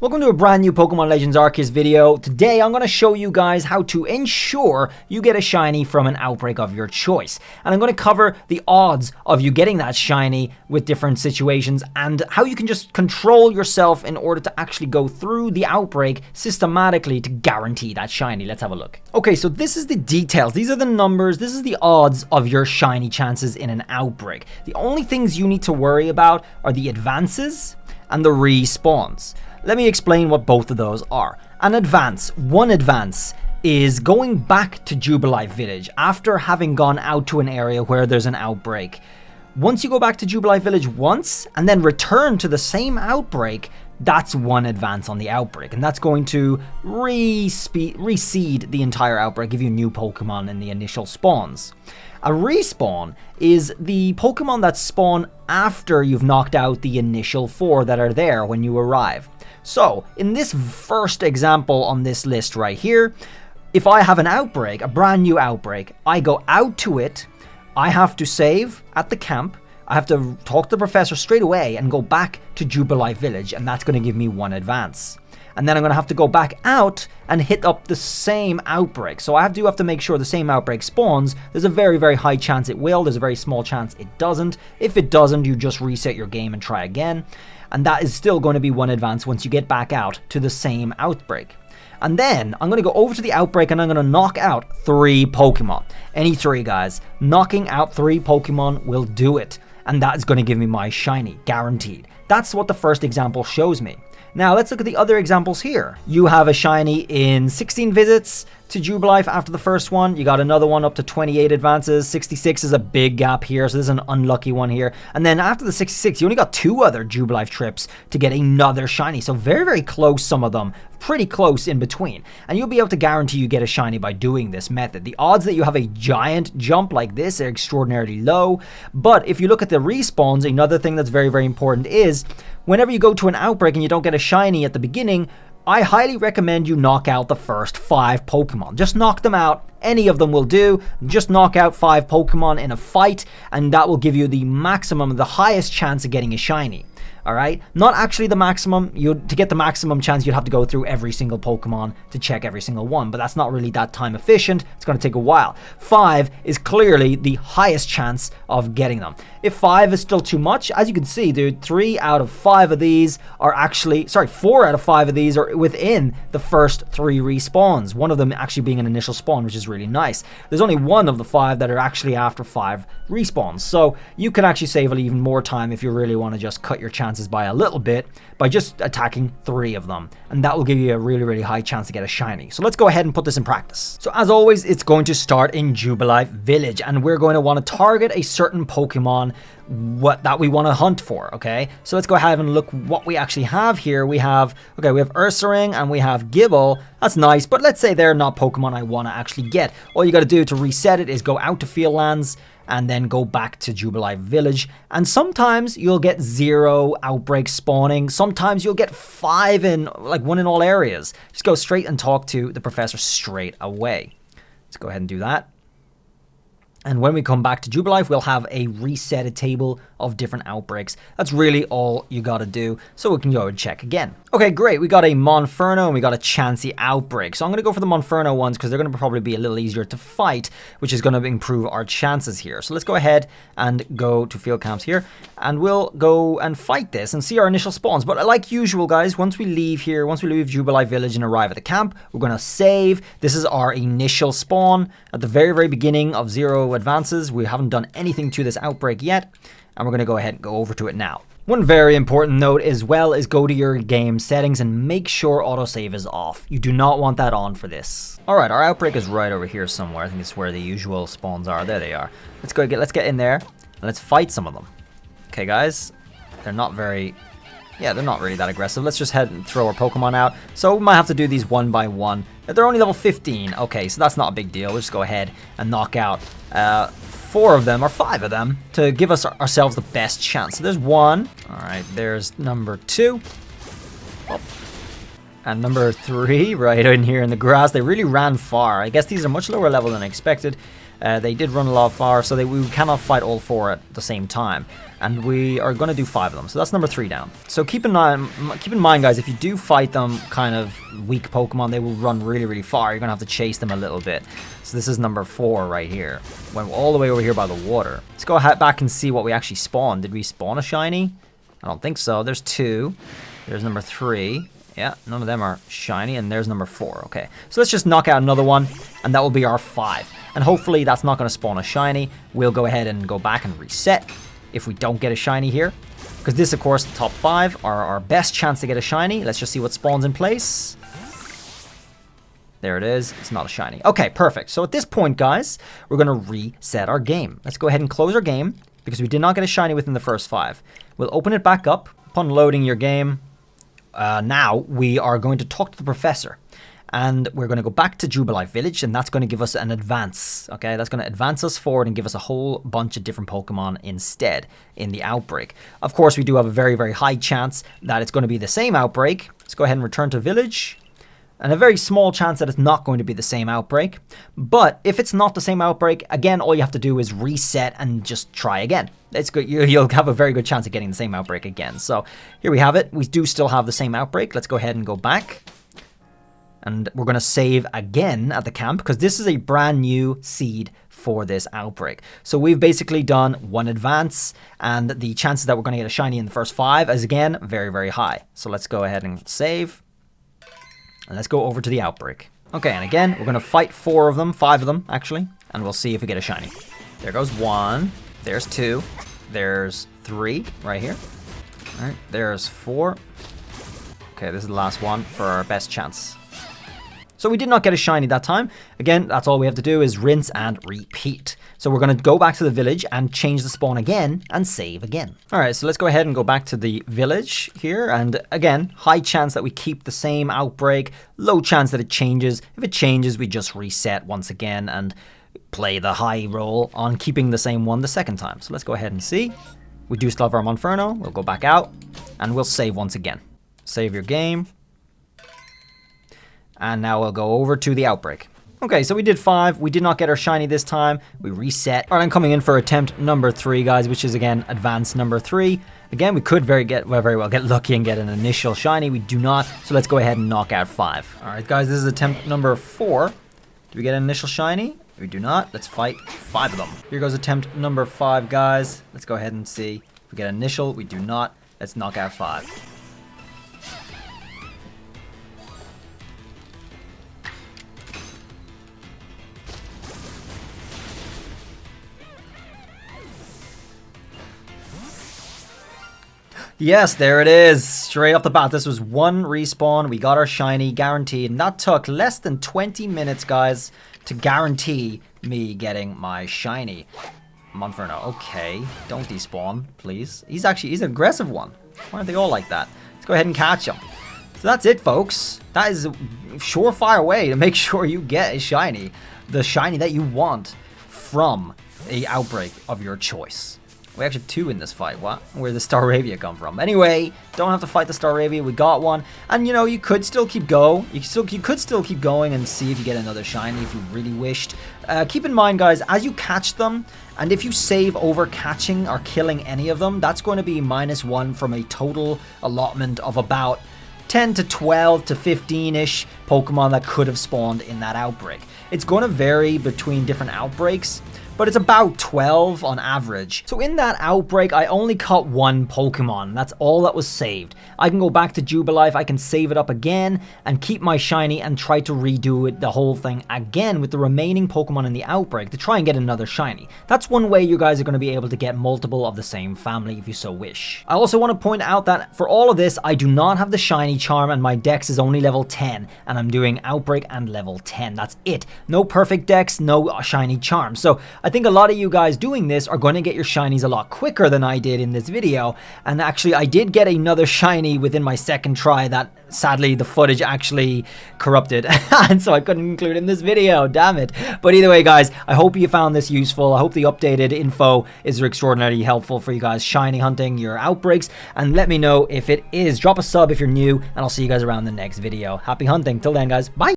Welcome to a brand new Pokemon Legends Arceus video. Today I'm going to show you guys how to ensure you get a shiny from an outbreak of your choice. And I'm going to cover the odds of you getting that shiny with different situations and how you can just control yourself in order to actually go through the outbreak systematically to guarantee that shiny. Let's have a look. Okay, so this is the details. These are the numbers. This is the odds of your shiny chances in an outbreak. The only things you need to worry about are the advances and the respawns. Let me explain what both of those are. One advance, is going back to Jubilife Village after having gone out to an area where there's an outbreak. Once you go back to Jubilife Village once and then return to the same outbreak, that's one advance on the outbreak, and that's going to reseed the entire outbreak, give you new Pokemon in the initial spawns. A respawn is the Pokemon that spawn after you've knocked out the initial 4 that are there when you arrive. So, in this first example on this list right here, if I have an outbreak, a brand new outbreak, I go out to it, I have to save at the camp, I have to talk to the professor straight away and go back to Jubilife Village, and that's going to give me one advance. And then I'm going to have to go back out and hit up the same outbreak. So I do have to make sure the same outbreak spawns. There's a very, very high chance it will. There's a very small chance it doesn't. If it doesn't, you just reset your game and try again. And that is still going to be one advance once you get back out to the same outbreak. And then I'm going to go over to the outbreak and I'm going to knock out 3 Pokemon. Any 3, guys. Knocking out 3 Pokemon will do it. And that is going to give me my shiny, guaranteed. That's what the first example shows me. Now, let's look at the other examples here. You have a shiny in 16 visits to Jubilife after the first one. You got another one up to 28 advances. 66 is a big gap here, so this is an unlucky one here. And then after the 66, you only got 2 other Jubilife trips to get another shiny. So very, very close, some of them. Pretty close in between. And you'll be able to guarantee you get a shiny by doing this method. The odds that you have a giant jump like this are extraordinarily low. But if you look at the respawns, another thing that's very, very important is whenever you go to an outbreak and you don't get a shiny at the beginning, I highly recommend you knock out the first 5 Pokemon. Just knock them out. Any of them will do. Just knock out 5 Pokemon in a fight, and that will give you the maximum, the highest chance of getting a shiny. Alright? Not actually the maximum. To get the maximum chance, you'd have to go through every single Pokemon to check every single one, but that's not really that time efficient. It's going to take a while. 5 is clearly the highest chance of getting them. If 5 is still too much, as you can see, dude, 3 out of 5 of these are actually, 4 out of 5 of these are within the first 3 respawns. One of them actually being an initial spawn, which is really nice. There's only 1 of the 5 that are actually after 5 respawns. So you can actually save even more time if you really want to just cut your chances by a little bit by just attacking 3 of them, and that will give you a really, really high chance to get a shiny. So let's go ahead and put this in practice. So as always, it's going to start in Jubilife Village, and we're going to want to target a certain Pokemon that we want to hunt for. Okay, so let's go ahead and look what we actually have here. We have Ursaring and we have Gible. That's nice, but let's say they're not Pokemon I want to actually get. All you got to do to reset it is go out to Fieldlands and then go back to Jubilife Village. And sometimes you'll get 0 outbreaks spawning. Sometimes you'll get 5 in, like 1 in all areas. Just go straight and talk to the professor straight away. Let's go ahead and do that. And when we come back to Jubilife, we'll have a resetted table of different outbreaks. That's really all you got to do, so we can go and check again. Okay, great. We got a Monferno and we got a Chansey outbreak. So I'm going to go for the Monferno ones because they're going to probably be a little easier to fight, which is going to improve our chances here. So let's go ahead and go to field camps here, and we'll go and fight this and see our initial spawns. But like usual, guys, once we leave here, once we leave Jubilife Village and arrive at the camp, we're going to save. This is our initial spawn at the very, very beginning of 0 advances. We haven't done anything to this outbreak yet, and we're going to go ahead and go over to it now. One very important note as well is go to your game settings and make sure autosave is off. You do not want that on for this. Alright, our outbreak is right over here somewhere. I think it's where the usual spawns are. There they are. Let's get in there and let's fight some of them. Okay, guys. They're not really that aggressive. Let's just head and throw our Pokemon out. So we might have to do these 1 by 1. They're only level 15. Okay, so that's not a big deal. We'll just go ahead and knock out 4 of them or 5 of them to give us ourselves the best chance. So there's 1. All right, there's number 2. Oh. And number 3 right in here in the grass. They really ran far. I guess these are much lower level than I expected. They did run a lot far, so we cannot fight all 4 at the same time. And we are going to do 5 of them. So that's number 3 down. So keep in mind, guys, if you do fight them kind of weak Pokemon, they will run really, really far. You're going to have to chase them a little bit. So this is number 4 right here. Went all the way over here by the water. Let's go back and see what we actually spawned. Did we spawn a shiny? I don't think so. There's 2. There's number 3. Yeah, none of them are shiny. And there's number 4. Okay, so let's just knock out another one. And that will be our 5. And hopefully that's not going to spawn a shiny. We'll go ahead and go back and reset if we don't get a shiny here. Because this, of course, the top 5 are our best chance to get a shiny. Let's just see what spawns in place. There it is. It's not a shiny. Okay, perfect. So at this point, guys, we're going to reset our game. Let's go ahead and close our game because we did not get a shiny within the first 5. We'll open it back up upon loading your game. Now we are going to talk to the professor. And we're going to go back to Jubilife Village, and that's going to give us an advance, okay? That's going to advance us forward and give us a whole bunch of different Pokemon instead in the Outbreak. Of course, we do have a very, very high chance that it's going to be the same Outbreak. Let's go ahead and return to Village. And a very small chance that it's not going to be the same Outbreak. But if it's not the same Outbreak, again, all you have to do is reset and just try again. It's good. You'll have a very good chance of getting the same Outbreak again. So here we have it. We do still have the same Outbreak. Let's go ahead and go back. And we're going to save again at the camp because this is a brand new seed for this Outbreak. So we've basically done 1 advance, and the chances that we're going to get a shiny in the first 5 is, again, very, very high. So let's go ahead and save. And let's go over to the Outbreak. Okay, and again, we're going to fight 4 of them, 5 of them, actually, and we'll see if we get a shiny. There goes 1. There's 2. There's 3 right here. All right, there's 4. Okay, this is the last one for our best chance. So we did not get a shiny that time. Again, that's all we have to do is rinse and repeat. So we're going to go back to the village and change the spawn again and save again. All right, so let's go ahead and go back to the village here. And again, high chance that we keep the same Outbreak, low chance that it changes. If it changes, we just reset once again and play the high roll on keeping the same one the second time. So let's go ahead and see. We do still have our Monferno. We'll go back out and we'll save once again. Save your game. And now we'll go over to the Outbreak. Okay, so we did 5. We did not get our shiny this time. We reset. All right, I'm coming in for attempt number 3, guys, which is, again, advance number 3. Again, we could very well get lucky and get an initial shiny. We do not, so let's go ahead and knock out 5. All right, guys, this is attempt number 4. Do we get an initial shiny? We do not. Let's fight 5 of them. Here goes attempt number 5, guys. Let's go ahead and see if we get an initial. We do not. Let's knock out 5. Yes, there it is. Straight off the bat, this was 1 respawn. We got our shiny guaranteed, and that took less than 20 minutes, guys, to guarantee me getting my shiny. Monferno, okay. Don't despawn, please. He's an aggressive one. Why aren't they all like that? Let's go ahead and catch him. So that's it, folks. That is a surefire way to make sure you get a shiny. The shiny that you want from a Outbreak of your choice. We actually have 2 in this fight. What? Where did the Staravia come from? Anyway, don't have to fight the Staravia. We got one. And, you know, you could still keep going. You could still keep going and see if you get another shiny if you really wished. Keep in mind, guys, as you catch them, and if you save over catching or killing any of them, that's going to be -1 from a total allotment of about 10 to 12 to 15-ish Pokemon that could have spawned in that Outbreak. It's going to vary between different Outbreaks, but it's about 12 on average. So in that Outbreak, I only caught 1 Pokemon. That's all that was saved. I can go back to Jubilife, I can save it up again, and keep my shiny and try to redo it, the whole thing again with the remaining Pokemon in the Outbreak to try and get another shiny. That's one way you guys are going to be able to get multiple of the same family if you so wish. I also want to point out that for all of this, I do not have the shiny charm and my dex is only level 10, and I'm doing Outbreak and level 10. That's it. No perfect dex, no shiny charm. So I think a lot of you guys doing this are going to get your shinies a lot quicker than I did in this video. And actually, I did get another shiny within my second try that sadly the footage actually corrupted. And so I couldn't include in this video, damn it. But either way, guys, I hope you found this useful. I hope the updated info is extraordinarily helpful for you guys shiny hunting your Outbreaks. And let me know if it is. Drop a sub if you're new, and I'll see you guys around the next video. Happy hunting. Till then, guys. Bye.